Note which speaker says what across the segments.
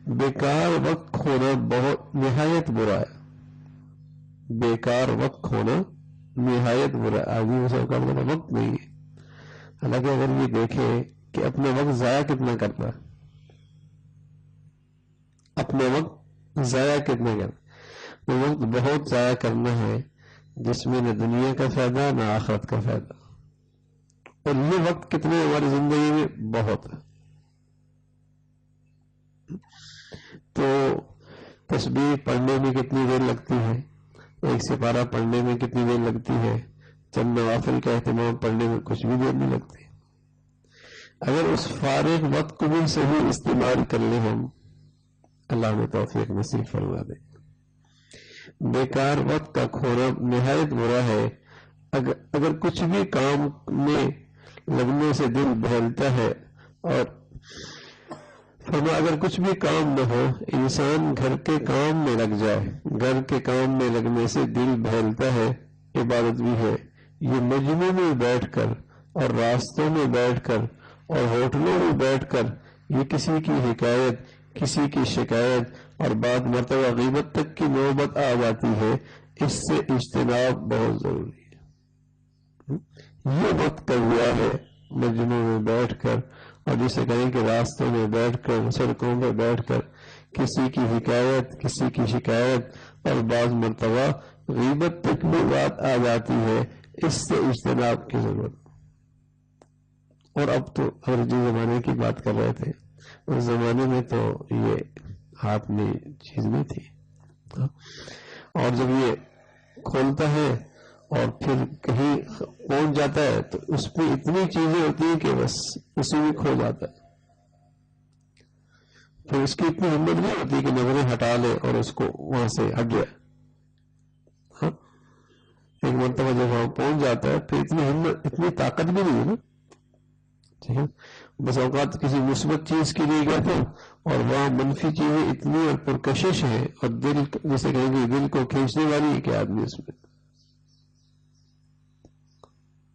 Speaker 1: بیکار وقت کھونا بہت نہایت برا ہے. بیکار وقت کھونا نہایت برا ہے. آدمی اسے وقت نہیں ہے. حالانکہ اگر یہ دیکھے کہ اپنے وقت ضائع کتنا کرتا ہے, اپنے وقت ضائع کتنا کرتا, وہ وقت بہت ضائع کرنا ہے جس میں نہ دنیا کا فائدہ نہ آخرت کا فائدہ. اور یہ وقت کتنے ہماری زندگی میں بہت ہے. تو تسبیح پڑھنے میں کتنی دیر لگتی ہے, ایک سپارہ پڑھنے میں کتنی دیر لگتی ہے, چند نوافل کا اہتمام پڑھنے میں کچھ بھی دیر نہیں لگتی. اگر اس فارغ وقت کو بھی صحیح استعمال کر لیں ہم, اللہ نے توفیق نصیب فرما دے. بیکار وقت کا کھونا نہایت برا ہے. اگر کچھ بھی کام میں لگنے سے دل بہلتا ہے, اور فرما اگر کچھ بھی کام نہ ہو, انسان گھر کے کام میں لگ جائے, گھر کے کام میں لگنے سے دل بہلتا ہے, عبادت بھی ہے. یہ مجمع میں بیٹھ کر اور راستوں میں بیٹھ کر اور ہوٹلوں میں بیٹھ کر یہ کسی کی حکایت, کسی کی شکایت اور بعد مرتبہ غیبت تک کی نوبت آ جاتی ہے. اس سے اجتناب بہت ضروری ہے. یہ وقت کا ہوا ہے مجمع میں بیٹھ کر, اور جسے کہیں کہ راستوں میں بیٹھ کر, سڑکوں میں بیٹھ کر کسی کی حکایت, کسی کی شکایت اور بعض مرتبہ غیبت تک بھی بات آ جاتی ہے. اس سے اجتناب کی ضرورت. اور اب تو اگر جس زمانے کی بات کر رہے تھے, اس زمانے میں تو یہ ہاتھ میں چیز نہیں تھی, اور جب یہ کھولتا ہے اور پھر کہیں پہنچ جاتا ہے تو اس پہ اتنی چیزیں ہوتی ہیں کہ بس اسی میں کھو جاتا ہے. پھر اس کی اتنی ہمت نہیں ہوتی کہ نظریں ہٹا لے اور اس کو وہاں سے ہٹ جائے. ایک مرتبہ جب وہاں پہنچ جاتا ہے پھر اتنی ہمت, اتنی طاقت بھی نہیں ہے نا. ٹھیک ہے, بس اوقات کسی مثبت چیز کے لیے گئے تھے اور وہاں منفی چیزیں اتنی اور پرکشش ہیں, اور دل جیسے کہیں گے دل کو کھینچنے والی ہے کہ آدمی اس میں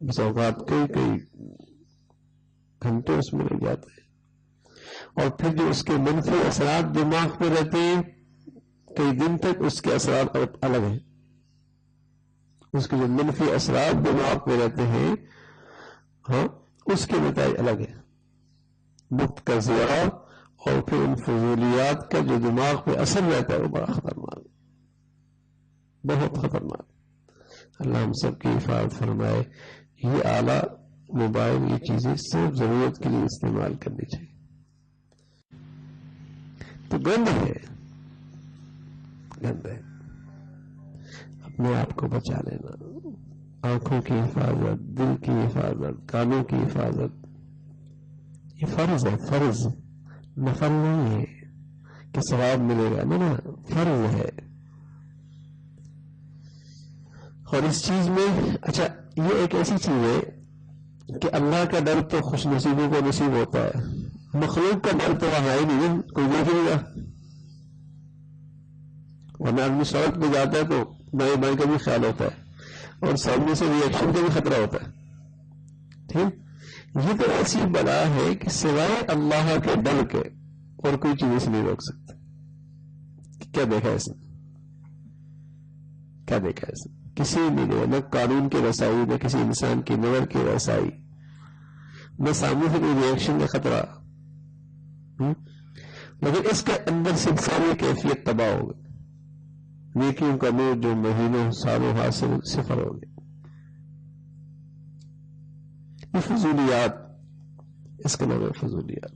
Speaker 1: بس اوقات کئی گھنٹے اس میں لگ جاتے ہیں. اور پھر جو اس کے منفی اثرات دماغ پہ رہتے ہیں کئی دن تک, اس کے اثرات الگ ہیں. اس کے جو منفی اثرات دماغ پہ رہتے ہیں, ہاں, اس کے نتائج الگ ہیں. وقت کا ضیاع اور پھر ان فضولیات کا جو دماغ پہ اثر رہتا ہے وہ بڑا خطرناک, بہت خطرناک. اللہ ہم سب کی حفاظت فرمائے. یہ آلہ موبائل, یہ چیزیں صرف ضرورت کے لیے استعمال کرنی چاہیے. تو گند ہے, گند ہے. اپنے آپ کو بچا لینا, آنکھوں کی حفاظت, دل کی حفاظت, کانوں کی حفاظت, یہ فرض ہے. فرض نفل نہیں ہے کہ ثواب ملے گا, نا, فرض ہے. اور اس چیز میں اچھا یہ ایک ایسی چیز ہے کہ اللہ کا ڈر تو خوش نصیبوں کو نصیب ہوتا ہے, مخلوق کا ڈر تو وہاں ہی نہیں, کوئی دیکھے گا. ورنہ آدمی سڑک پہ جاتا ہے تو دائیں بائیں کا بھی خیال ہوتا ہے اور سامنے سے ریئیکشن کا بھی خطرہ ہوتا ہے. ٹھیک, یہ تو ایسی بلا ہے کہ سوائے اللہ کے ڈر کے اور کوئی چیز اسے نہیں روک سکتا. کیا دیکھا ایسے, کیا دیکھا ایسے, کسی نے نہیں, نہ قانون کی رسائی, نہ کسی انسان کی نظر کی رسائی, نہ سامنے سے کوئی ریئیکشن کا خطرہ. لیکن اس کے اندر سے ساری کیفیت تباہ ہو گئی. نیکیوں کا نور جو مہینوں سالوں حاصل صفر ہو گیا. یہ فضولیات, اس کا نام ہے فضولیات.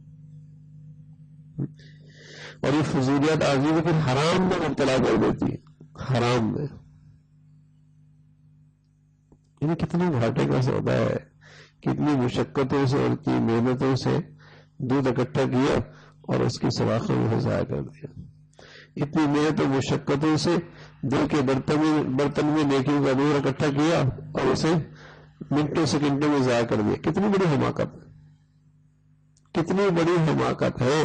Speaker 1: اور یہ فضولیات آدمی کو پھر حرام میں مبتلا کر دیتی ہے. حرام میں یعنی کتنے گھاٹے کا سودا ہے, کتنی مشقتوں سے اور اتنی محنتوں سے دودھ اکٹھا کیا اور اس کی سلاخوں میں ضائع کر دیا. اتنی محنت اور مشقتوں سے دل کے برتن میں نیکیوں کا نور اکٹھا کیا اور اسے منٹوں سیکنڈوں میں ضائع کر دیا. کتنی بڑی حماقت ہے, کتنی بڑی حماقت ہے.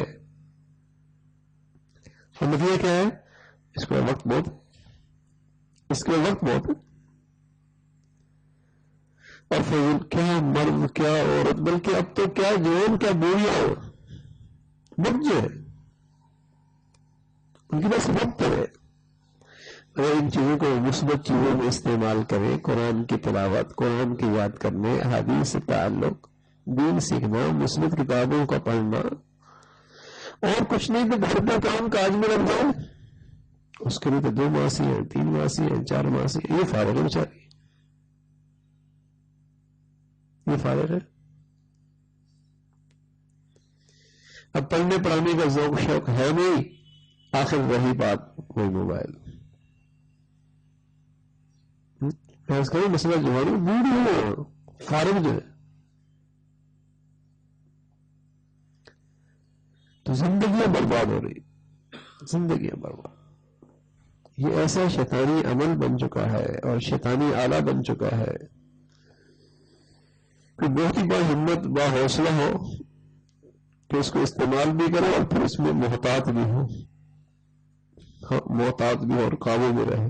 Speaker 1: اور نتیجہ کیا ہے, اس کا وقت بہت, اس کا وقت بہت ہے. اور فضول کیا مرد کیا عورت, بلکہ اب تو کیا جوان کیا بوڑھیا ہو, بچے ان کی بس وقت ہے. اگر ان چیزوں کو مثبت چیزوں میں استعمال کریں، قرآن کی تلاوت، قرآن کی یاد کرنے، احادیث سے تعلق، دین سیکھنا، مثبت کتابوں کا پڑھنا، اور کچھ نہیں تو گھر پر کام کاج میں لگ جائے. اس کے لیے تو 2 ماسی ہیں، 3 ماسی ہیں، 4 ماسی ہیں. یہ فارغ ہے بیچاری، یہ فارغ ہے. اب پڑھنے پڑھانے کا ذوق شوق ہے نہیں، آخر وہی بات، وہی موبائل. اس کا مسئلہ جو ہے بوڑھی فارغ جو ہے، تو زندگیاں برباد ہو رہی، زندگیاں برباد. یہ ایسا شیطانی عمل بن چکا ہے اور شیطانی آلہ بن چکا ہے کہ بہت ہی با ہمت با حوصلہ ہو کہ اس کو استعمال بھی کرے اور پھر اس میں محتاط بھی ہو، محتاط بھی اور قابو میں رہے.